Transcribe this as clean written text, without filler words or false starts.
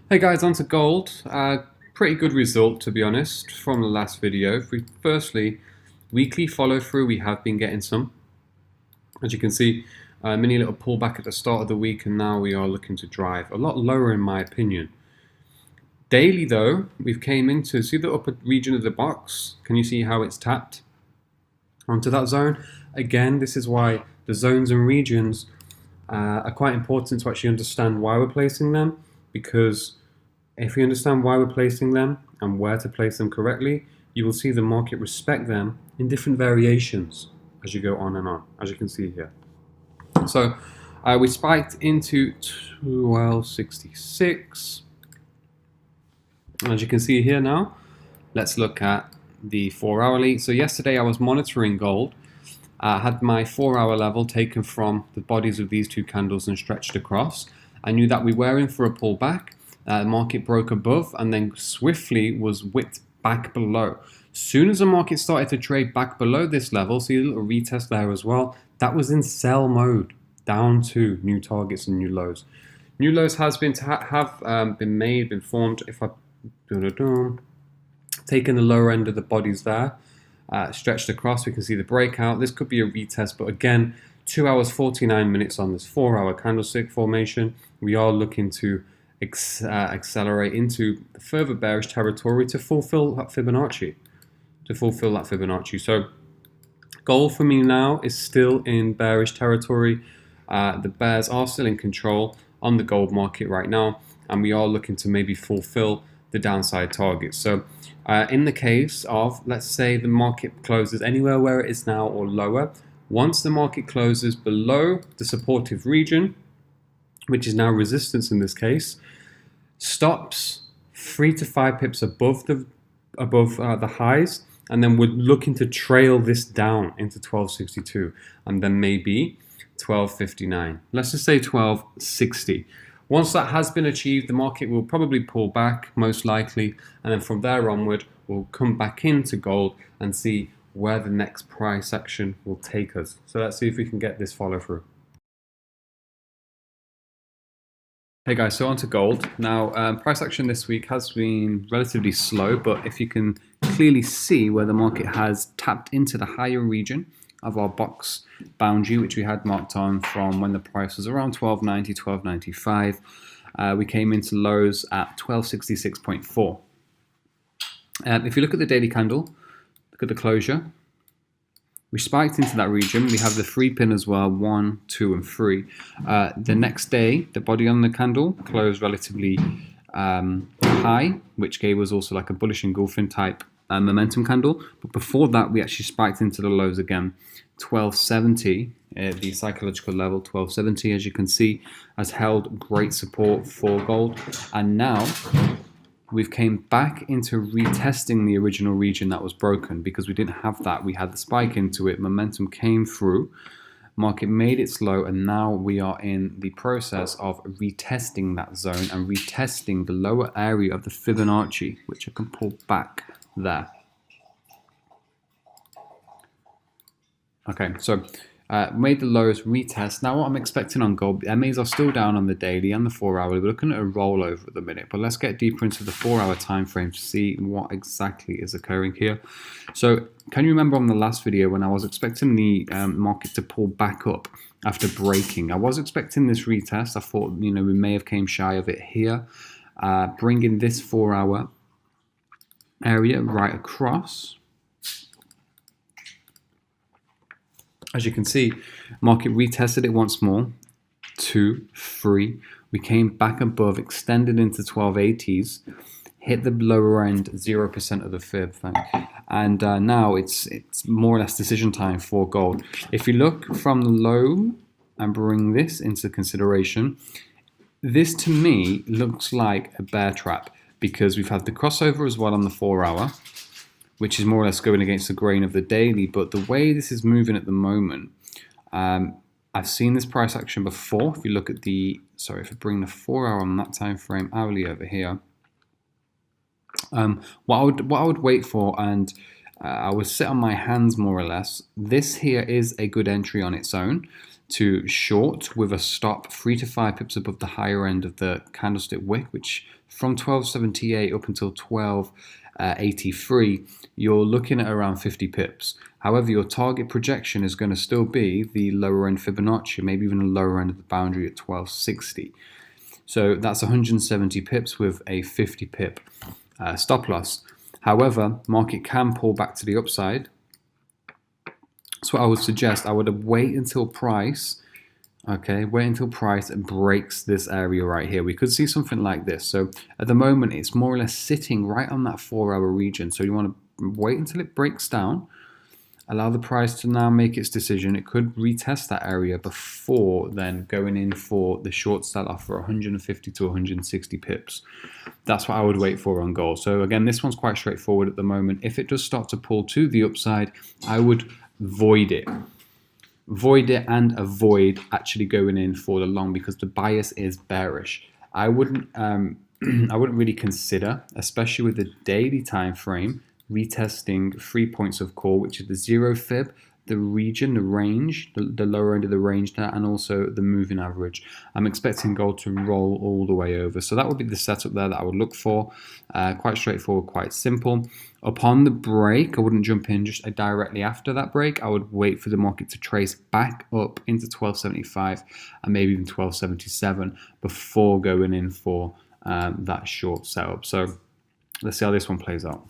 Hey guys, onto gold. Pretty good result to be honest from the last video. Firstly, weekly follow through, we have been getting some. As you can see, mini little pullback at the start of the week, and now we are looking to drive a lot lower in my opinion. Daily though, we've came into, see the upper region of the box? Can you see how it's tapped onto that zone? Again, this is why the zones and regions are quite important to actually understand why we're placing them, because if we understand why we're placing them and where to place them correctly, you will see the market respect them in different variations as you go on and on, as you can see here. So we spiked into 1266. As you can see here now, let's look at the 4-hourly. So yesterday I was monitoring gold. I had my 4-hour level taken from the bodies of these two candles and stretched across. I knew that we were in for a pullback. The market broke above and then swiftly was whipped back below. Soon as the market started to trade back below this level, see a little retest there as well, that was in sell mode, down to new targets and new lows. New lows has been been formed. If I taken the lower end of the bodies there, stretched across, we can see the breakout. This could be a retest, but again, 2 hours 49 minutes on this 4-hour candlestick formation. We are looking to accelerate into further bearish territory to fulfill that Fibonacci. So gold for me now is still in bearish territory. The bears are still in control on the gold market right now, and we are looking to maybe fulfill the downside targets. So in the case of, let's say the market closes anywhere where it is now or lower, once the market closes below the supportive region, which is now resistance in this case, stops 3 to 5 pips above the highs, and then we're looking to trail this down into 1262 and then maybe 1259. Let's just say 1260. Once that has been achieved, the market will probably pull back, most likely, and then from there onward, we'll come back into gold and see where the next price action will take us. So let's see if we can get this follow through. Hey guys, so on to gold. Now, price action this week has been relatively slow, but if you can clearly see where the market has tapped into the higher region of our box boundary, which we had marked on from when the price was around 1290, 1295. We came into lows at 1266.4. If you look at the daily candle, look at the closure. We spiked into that region. We have the 3 pin as well, 1, 2, and 3. The next day, the body on the candle closed relatively high, which gave us also like a bullish engulfing type momentum candle. But before that, we actually spiked into the lows again. 1270, the psychological level, 1270, as you can see, has held great support for gold. And now we've came back into retesting the original region that was broken, because we didn't have that. We had the spike into it, momentum came through, market made its low, and now we are in the process of retesting that zone and retesting the lower area of the Fibonacci, which I can pull back there. Okay, so made the lows, retest. Now what I'm expecting on gold, MAs are still down on the daily and the 4-hour. We're looking at a rollover at the minute, but let's get deeper into the 4-hour time frame to see what exactly is occurring here. So can you remember on the last video when I was expecting the market to pull back up after breaking? I was expecting this retest. I thought, we may have came shy of it here, bringing this 4-hour area right across. As you can see, market retested it once more, 2, 3. We came back above, extended into 1280s, hit the lower end 0% of the fib thing, and now it's more or less decision time for gold. If you look from the low and bring this into consideration, this to me looks like a bear trap, because we've had the crossover as well on the 4-hour, which is more or less going against the grain of the daily. But the way this is moving at the moment, I've seen this price action before. If you look at the, if I bring the 4-hour on that time frame hourly over here, what I would wait for, and I would sit on my hands more or less. This here is a good entry on its own. to short with a stop 3 to 5 pips above the higher end of the candlestick wick, which from 1278 up until 1283, you're looking at around 50 pips. However, your target projection is going to still be the lower end Fibonacci, maybe even the lower end of the boundary at 1260. So that's 170 pips with a 50 pip stop loss. However, market can pull back to the upside. So what I would suggest, I would wait until price, wait until price breaks this area right here. We could see something like this. So at the moment, it's more or less sitting right on that 4-hour region. So you want to wait until it breaks down, allow the price to now make its decision. It could retest that area before then going in for the short sell-off for 150 to 160 pips. That's what I would wait for on gold. So again, this one's quite straightforward at the moment. If it does start to pull to the upside, I would void it. Void it and avoid actually going in for the long, because the bias is bearish. I wouldn't really consider, especially with the daily time frame, retesting 3 points of call, which is the 0 fib, the region, the range, the lower end of the range there, and also the moving average. I'm expecting gold to roll all the way over. So that would be the setup there that I would look for. Quite straightforward, quite simple. Upon the break, I wouldn't jump in just directly after that break. I would wait for the market to trace back up into 1275 and maybe even 1277 before going in for that short setup. So let's see how this one plays out.